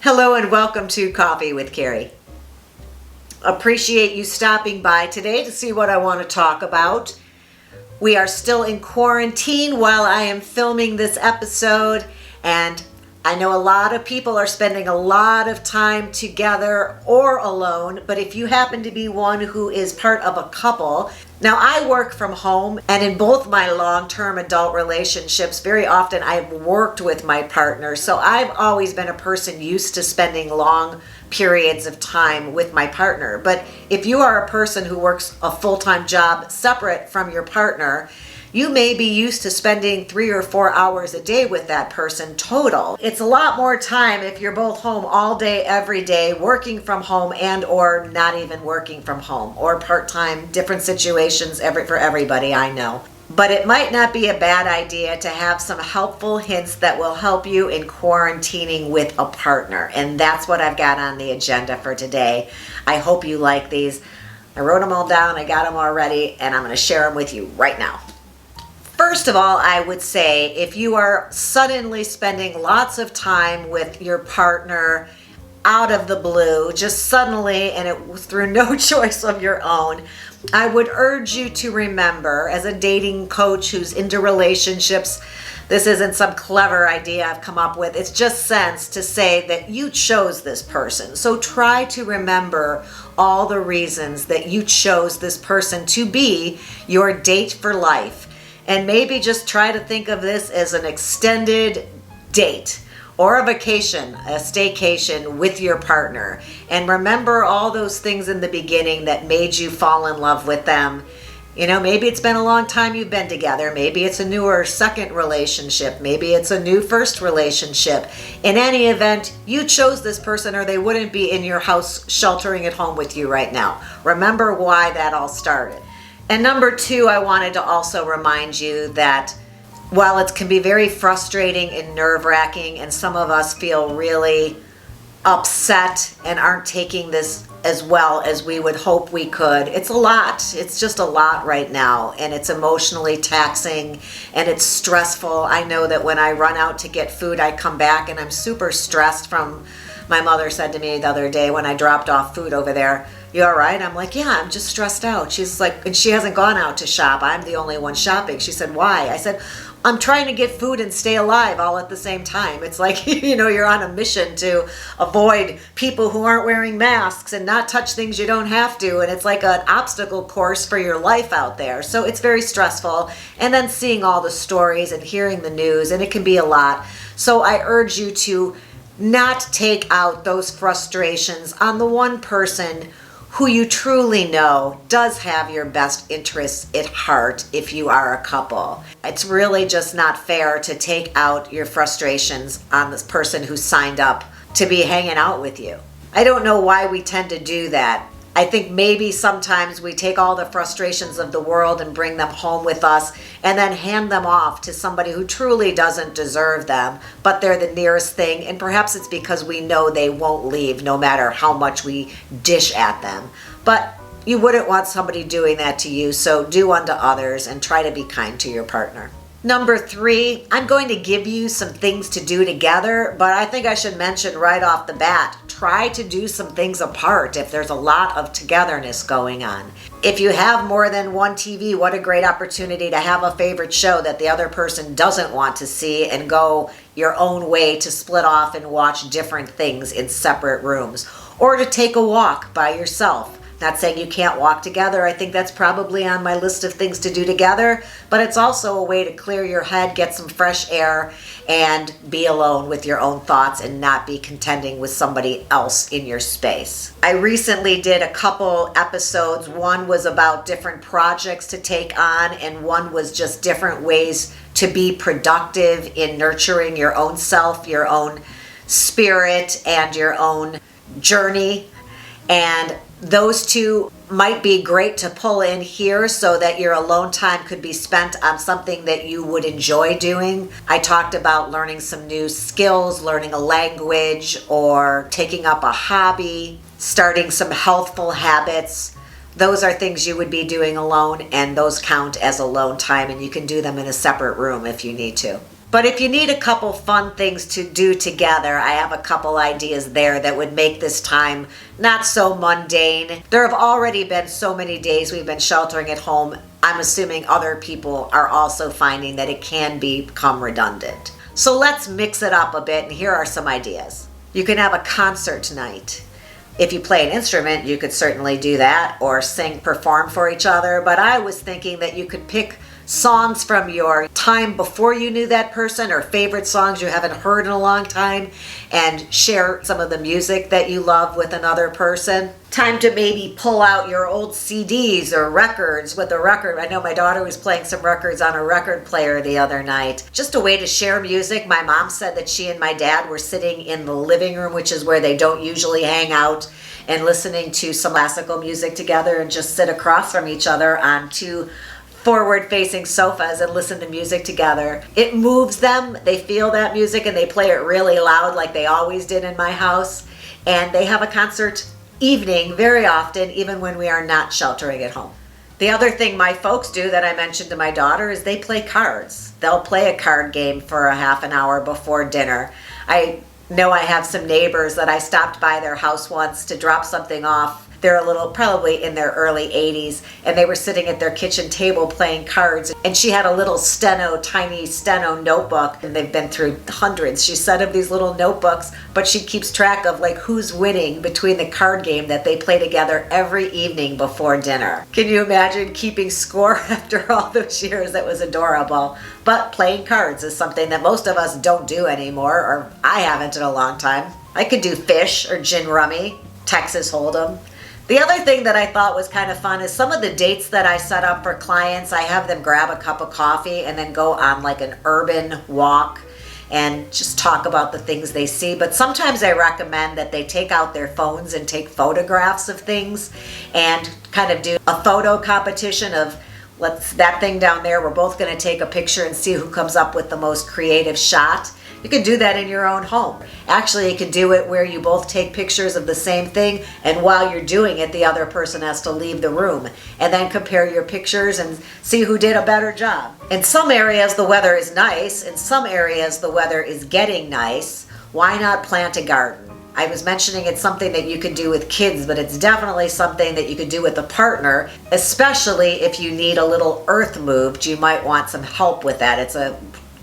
Hello and welcome to Coffee with Carey. Appreciate you stopping by today to see what I want to talk about. We are still in quarantine while I am filming this episode, and I know a lot of people are spending a lot of time together or alone, but if you happen to be one who is part of a couple, now I work from home, and in both my long-term adult relationships, very often I've worked with my partner, so I've always been a person used to spending long periods of time with my partner. But if you are a person who works a full-time job separate from your partner, you may be used to spending 3 or 4 hours a day with that person total. It's a lot more time if you're both home all day, every day, working from home and or not even working from home, or part-time, different situations for everybody, I know. But it might not be a bad idea to have some helpful hints that will help you in quarantining with a partner. And that's what I've got on the agenda for today. I hope you like these. I wrote them all down, I got them all ready, and I'm going to share them with you right now. First of all, I would say if you are suddenly spending lots of time with your partner out of the blue, just suddenly, and it was through no choice of your own, I would urge you to remember, as a dating coach who's into relationships, this isn't some clever idea I've come up with. It's just sense to say that you chose this person. So try to remember all the reasons that you chose this person to be your date for life. And maybe just try to think of this as an extended date or a vacation, a staycation with your partner. And remember all those things in the beginning that made you fall in love with them. You know, maybe it's been a long time you've been together. Maybe it's a newer second relationship. Maybe it's a new first relationship. In any event, you chose this person or they wouldn't be in your house sheltering at home with you right now. Remember why that all started. And number two, I wanted to also remind you that while it can be very frustrating and nerve-wracking, and some of us feel really upset and aren't taking this as well as we would hope we could, it's a lot. It's just a lot right now, and it's emotionally taxing and it's stressful. I know that when I run out to get food, I come back and I'm super stressed from, my mother said to me the other day when I dropped off food over there, "You all right?" I'm like, "Yeah, I'm just stressed out." She's like, and she hasn't gone out to shop. I'm the only one shopping. She said, "Why?" I said, "I'm trying to get food and stay alive all at the same time." It's like, you're on a mission to avoid people who aren't wearing masks and not touch things you don't have to. And it's like an obstacle course for your life out there. So it's very stressful. And then seeing all the stories and hearing the news, and it can be a lot. So I urge you to not take out those frustrations on the one person who you truly know does have your best interests at heart if you are a couple. It's really just not fair to take out your frustrations on this person who signed up to be hanging out with you. I don't know why we tend to do that. I think maybe sometimes we take all the frustrations of the world and bring them home with us and then hand them off to somebody who truly doesn't deserve them, but they're the nearest thing, and perhaps it's because we know they won't leave no matter how much we dish at them. But you wouldn't want somebody doing that to you, so do unto others and try to be kind to your partner. Number three, I'm going to give you some things to do together, but I think I should mention right off the bat, try to do some things apart if there's a lot of togetherness going on. If you have more than one TV, what a great opportunity to have a favorite show that the other person doesn't want to see and go your own way to split off and watch different things in separate rooms. Or to take a walk by yourself. Not saying you can't walk together. I think that's probably on my list of things to do together, but it's also a way to clear your head, get some fresh air, and be alone with your own thoughts and not be contending with somebody else in your space. I recently did a couple episodes. One was about different projects to take on, and one was just different ways to be productive in nurturing your own self, your own spirit, and your own journey. And those two might be great to pull in here so that your alone time could be spent on something that you would enjoy doing. I talked about learning some new skills, learning a language, or taking up a hobby, starting some healthful habits. Those are things you would be doing alone, and those count as alone time, and you can do them in a separate room if you need to. But if you need a couple fun things to do together, I have a couple ideas there that would make this time not so mundane. There have already been so many days we've been sheltering at home. I'm assuming other people are also finding that it can become redundant. So let's mix it up a bit, and here are some ideas. You can have a concert night. If you play an instrument, you could certainly do that, or sing, perform for each other. But I was thinking that you could pick songs from your time before you knew that person, or favorite songs you haven't heard in a long time, and share some of the music that you love with another person. Time to maybe pull out your old CDs or records with a record. I know my daughter was playing some records on a record player the other night. Just a way to share music. My mom said that she and my dad were sitting in the living room, which is where they don't usually hang out, and listening to some classical music together and just sit across from each other on two forward-facing sofas and listen to music together. It moves them. They feel that music and they play it really loud like they always did in my house. And they have a concert evening very often, even when we are not sheltering at home. The other thing my folks do that I mentioned to my daughter is they play cards. They'll play a card game for a half an hour before dinner. I know I have some neighbors that I stopped by their house once to drop something off. They're probably in their early 80s, and they were sitting at their kitchen table playing cards. And she had a little tiny steno notebook, and they've been through hundreds, she said, of these little notebooks, but she keeps track of like who's winning between the card game that they play together every evening before dinner. Can you imagine keeping score after all those years? That was adorable. But playing cards is something that most of us don't do anymore, or I haven't in a long time. I could do fish or gin rummy, Texas Hold'em. The other thing that I thought was kind of fun is some of the dates that I set up for clients, I have them grab a cup of coffee and then go on like an urban walk and just talk about the things they see. But sometimes I recommend that they take out their phones and take photographs of things and kind of do a photo competition of, that thing down there, we're both going to take a picture and see who comes up with the most creative shot. You can do that in your own home. Actually, you can do it where you both take pictures of the same thing, and while you're doing it, the other person has to leave the room, and then compare your pictures and see who did a better job. In some areas, the weather is nice. In some areas, the weather is getting nice. Why not plant a garden? I was mentioning it's something that you could do with kids, but it's definitely something that you could do with a partner, especially if you need a little earth moved. You might want some help with that. It's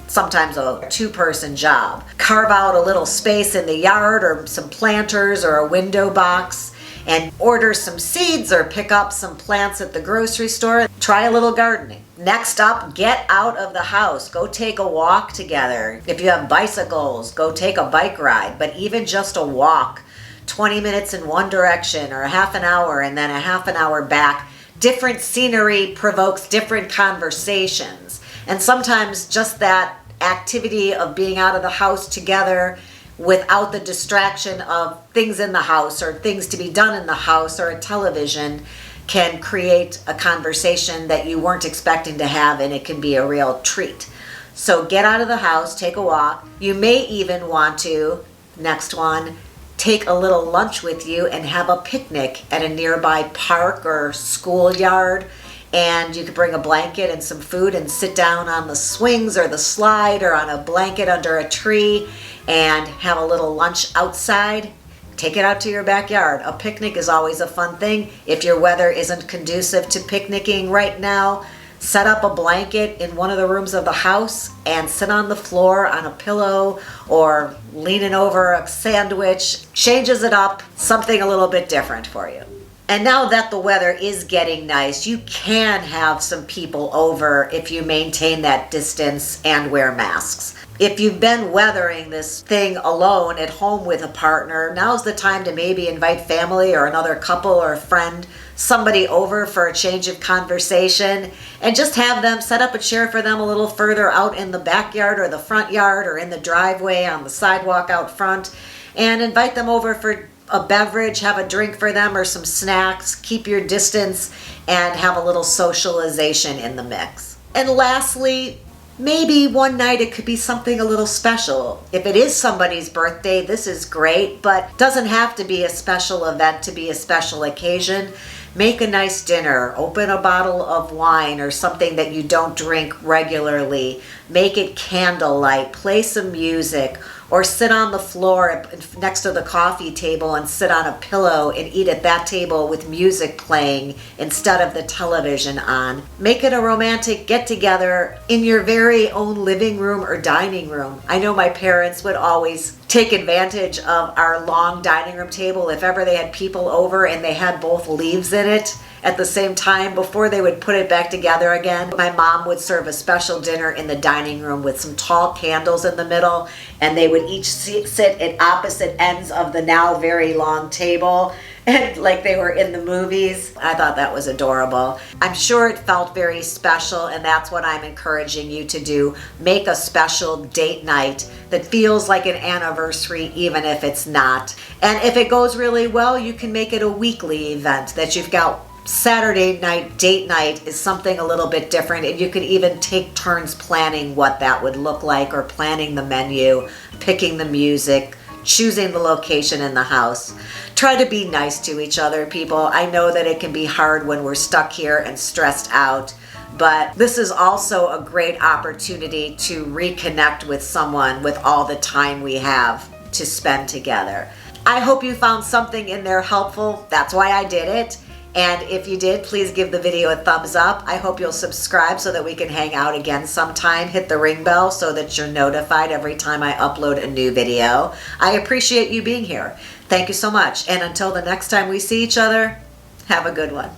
sometimes a two-person job. Carve out a little space in the yard or some planters or a window box and order some seeds or pick up some plants at the grocery store. Try a little gardening. Next up, get out of the house. Go take a walk together. If you have bicycles, go take a bike ride. But even just a walk, 20 minutes in one direction or a half an hour and then a half an hour back. Different scenery provokes different conversations. And sometimes just that activity of being out of the house together without the distraction of things in the house or things to be done in the house or a television can create a conversation that you weren't expecting to have, and it can be a real treat. So get out of the house, take a walk. You may even want to, next one, take a little lunch with you and have a picnic at a nearby park or schoolyard. And you could bring a blanket and some food and sit down on the swings or the slide or on a blanket under a tree and have a little lunch outside. Take it out to your backyard. A picnic is always a fun thing. If your weather isn't conducive to picnicking right now, set up a blanket in one of the rooms of the house and sit on the floor on a pillow or leaning over a sandwich. Changes it up, something a little bit different for you. And now that the weather is getting nice, you can have some people over if you maintain that distance and wear masks. If you've been weathering this thing alone at home with a partner, now's the time to maybe invite family or another couple or a friend, somebody over for a change of conversation, and just have them set up a chair for them a little further out in the backyard or the front yard or in the driveway on the sidewalk out front, and invite them over for a beverage, have a drink for them or some snacks, keep your distance, and have a little socialization in the mix. And lastly, maybe one night it could be something a little special. If it is somebody's birthday, this is great, but doesn't have to be a special event to be a special occasion. Make a nice dinner, open a bottle of wine or something that you don't drink regularly, make it candlelight, play some music, or sit on the floor next to the coffee table and sit on a pillow and eat at that table with music playing instead of the television on. Make it a romantic get-together in your very own living room or dining room. I know my parents would always take advantage of our long dining room table if ever they had people over and they had both leaves in it at the same time. Before they would put it back together again, my mom would serve a special dinner in the dining room with some tall candles in the middle, and they would each sit at opposite ends of the now very long table, and like they were in the movies. I thought that was adorable. I'm sure it felt very special, and that's what I'm encouraging you to do. Make a special date night that feels like an anniversary, even if it's not. And if it goes really well, you can make it a weekly event that you've got. Saturday night date night is something a little bit different, and you could even take turns planning what that would look like, or planning the menu, picking the music, choosing the location in the house. Try to be nice to each other, people. I know that it can be hard when we're stuck here and stressed out, but this is also a great opportunity to reconnect with someone with all the time we have to spend together. I hope you found something in there helpful. That's why I did it. And if you did, please give the video a thumbs up. I hope you'll subscribe so that we can hang out again sometime. Hit the ring bell so that you're notified every time I upload a new video. I appreciate you being here. Thank you so much. And until the next time we see each other, have a good one.